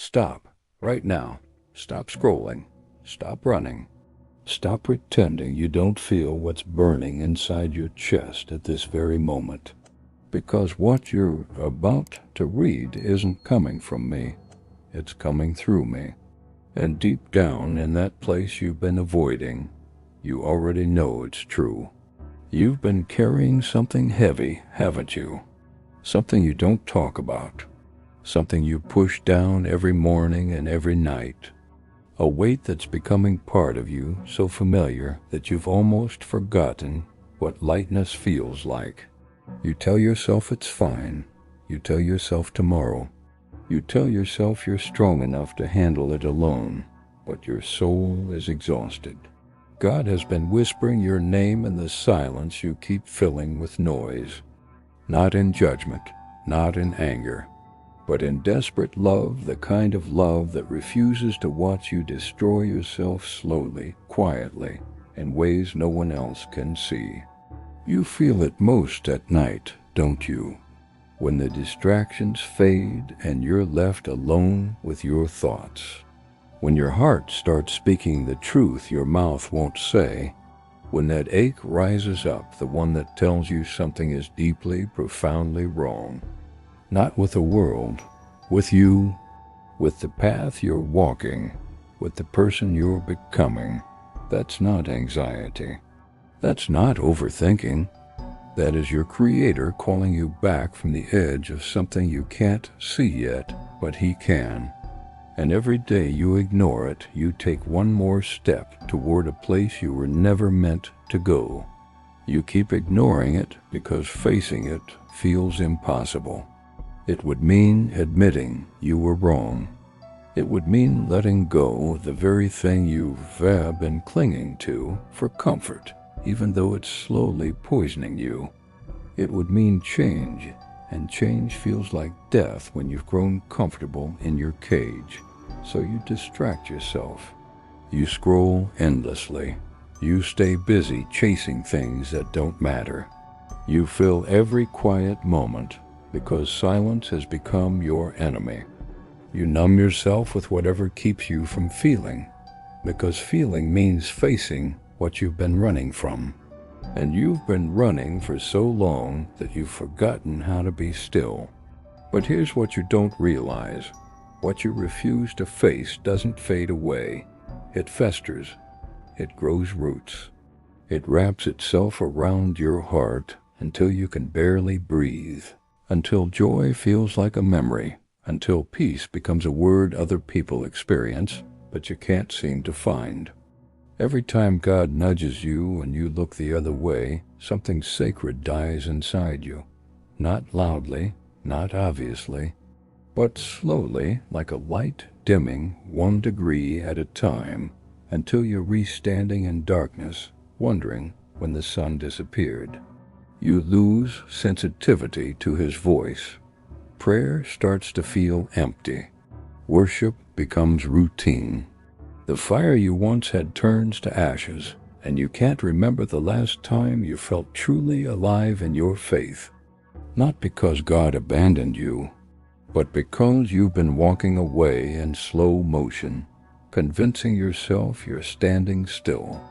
Stop, right now. Stop scrolling. Stop running. Stop pretending you don't feel what's burning inside your chest at this very moment. Because what you're about to read isn't coming from me. It's coming through me. And deep down in that place you've been avoiding, you already know it's true. You've been carrying something heavy, haven't you? Something you don't talk about. Something you push down every morning and every night. A weight that's becoming part of you, so familiar that you've almost forgotten what lightness feels like. You tell yourself it's fine. You tell yourself tomorrow. You tell yourself you're strong enough to handle it alone, but your soul is exhausted. God has been whispering your name in the silence you keep filling with noise. Not in judgment, not in anger, but in desperate love, the kind of love that refuses to watch you destroy yourself slowly, quietly, in ways no one else can see. You feel it most at night, don't you? When the distractions fade and you're left alone with your thoughts. When your heart starts speaking the truth your mouth won't say. When that ache rises up, the one that tells you something is deeply, profoundly wrong. Not with the world, with you, with the path you're walking, with the person you're becoming. That's not anxiety. That's not overthinking. That is your Creator calling you back from the edge of something you can't see yet, but He can. And every day you ignore it, you take one more step toward a place you were never meant to go. You keep ignoring it because facing it feels impossible. It would mean admitting you were wrong. It would mean letting go of the very thing you've been clinging to for comfort, even though it's slowly poisoning you. It would mean change, and change feels like death when you've grown comfortable in your cage. So you distract yourself. You scroll endlessly. You stay busy chasing things that don't matter. You fill every quiet moment because silence has become your enemy. You numb yourself with whatever keeps you from feeling, because feeling means facing what you've been running from. And you've been running for so long that you've forgotten how to be still. But here's what you don't realize. What you refuse to face doesn't fade away. It festers. It grows roots. It wraps itself around your heart until you can barely breathe. Until joy feels like a memory. Until peace becomes a word other people experience, but you can't seem to find. Every time God nudges you and you look the other way, something sacred dies inside you. Not loudly, not obviously, but slowly, like a light dimming 1 degree at a time, until you're re-standing in darkness, wondering when the sun disappeared. You lose sensitivity to His voice. Prayer starts to feel empty. Worship becomes routine. The fire you once had turns to ashes, and you can't remember the last time you felt truly alive in your faith. Not because God abandoned you, but because you've been walking away in slow motion, convincing yourself you're standing still.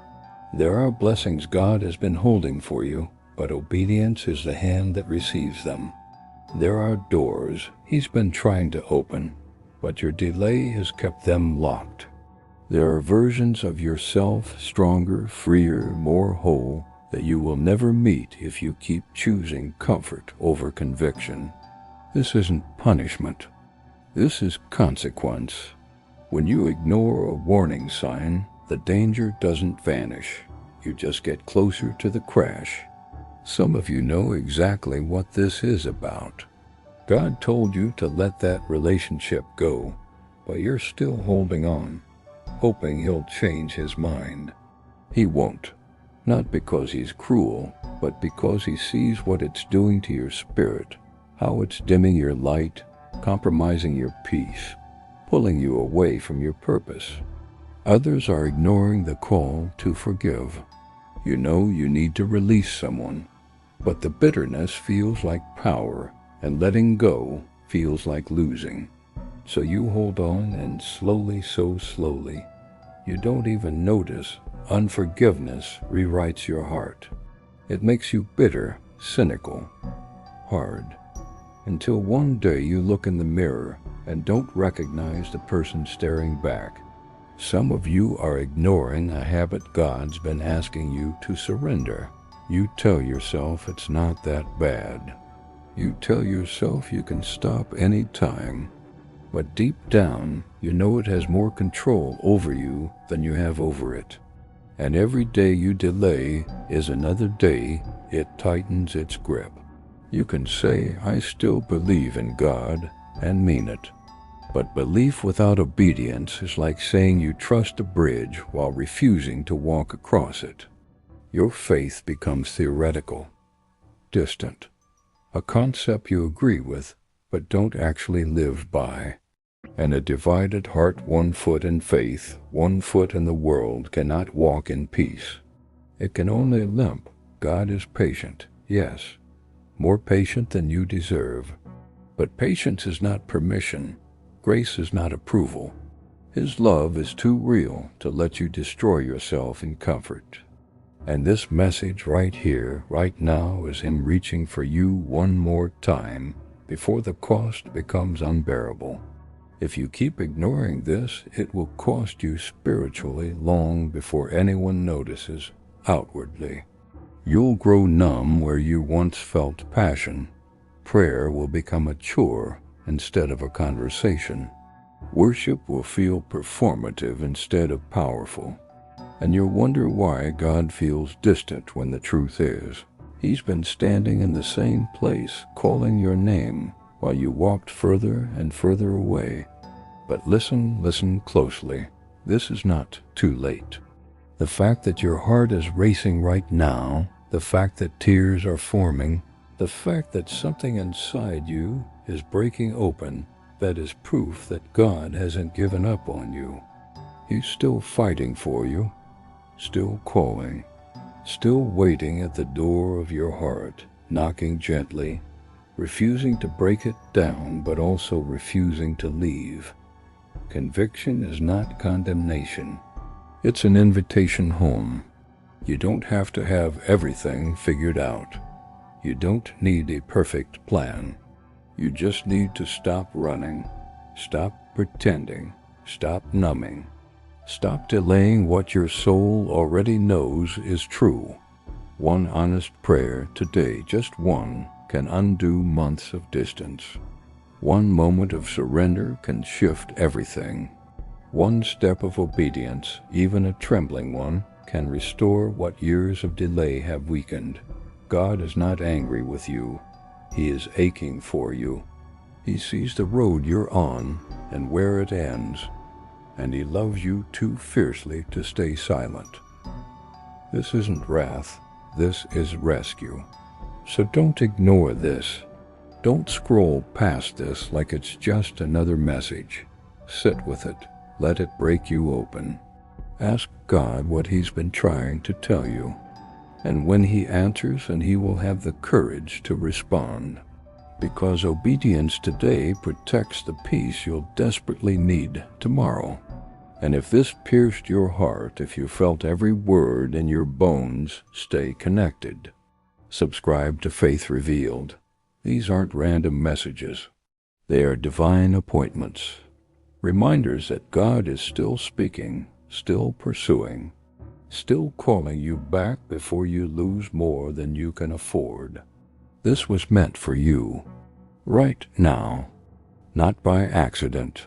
There are blessings God has been holding for you, but obedience is the hand that receives them. There are doors He's been trying to open, but your delay has kept them locked. There are versions of yourself, stronger, freer, more whole, that you will never meet if you keep choosing comfort over conviction. This isn't punishment. This is consequence. When you ignore a warning sign, the danger doesn't vanish. You just get closer to the crash. Some of you know exactly what this is about. God told you to let that relationship go, but you're still holding on, hoping He'll change His mind. He won't. Not because He's cruel, but because He sees what it's doing to your spirit, how it's dimming your light, compromising your peace, pulling you away from your purpose. Others are ignoring the call to forgive. You know you need to release someone, but the bitterness feels like power, and letting go feels like losing. So you hold on, and slowly, so slowly, you don't even notice unforgiveness rewrites your heart. It makes you bitter, cynical, hard, until one day you look in the mirror and don't recognize the person staring back. Some of you are ignoring a habit God's been asking you to surrender. You tell yourself it's not that bad. You tell yourself you can stop any time. But deep down, you know it has more control over you than you have over it. And every day you delay is another day it tightens its grip. You can say, I still believe in God, and mean it. But belief without obedience is like saying you trust a bridge while refusing to walk across it. Your faith becomes theoretical, distant, a concept you agree with, but don't actually live by. And a divided heart, 1 foot in faith, 1 foot in the world, cannot walk in peace. It can only limp. God is patient, yes, more patient than you deserve. But patience is not permission. Grace is not approval. His love is too real to let you destroy yourself in comfort. And this message right here, right now, is Him reaching for you one more time before the cost becomes unbearable. If you keep ignoring this, it will cost you spiritually long before anyone notices outwardly. You'll grow numb where you once felt passion. Prayer will become a chore instead of a conversation. Worship will feel performative instead of powerful. And you'll wonder why God feels distant when the truth is, He's been standing in the same place, calling your name, while you walked further and further away. But listen closely. This is not too late. The fact that your heart is racing right now, the fact that tears are forming, the fact that something inside you is breaking open, that is proof that God hasn't given up on you. He's still fighting for you, still calling, still waiting at the door of your heart, knocking gently, refusing to break it down, but also refusing to leave. Conviction is not condemnation. It's an invitation home. You don't have to have everything figured out. You don't need a perfect plan. You just need to stop running, stop pretending, stop numbing, stop delaying what your soul already knows is true. One honest prayer today, just one, can undo months of distance. One moment of surrender can shift everything. One step of obedience, even a trembling one, can restore what years of delay have weakened. God is not angry with you. He is aching for you. He sees the road you're on and where it ends, and He loves you too fiercely to stay silent. This isn't wrath. This is rescue. So don't ignore this. Don't scroll past this like it's just another message. Sit with it. Let it break you open. Ask God what He's been trying to tell you. And when He answers, and He will have the courage to respond. Because obedience today protects the peace you'll desperately need tomorrow. And if this pierced your heart, if you felt every word in your bones, stay connected. Subscribe to Faith Revealed. These aren't random messages. They are divine appointments. Reminders that God is still speaking, still pursuing, still calling you back before you lose more than you can afford. This was meant for you, right now, not by accident,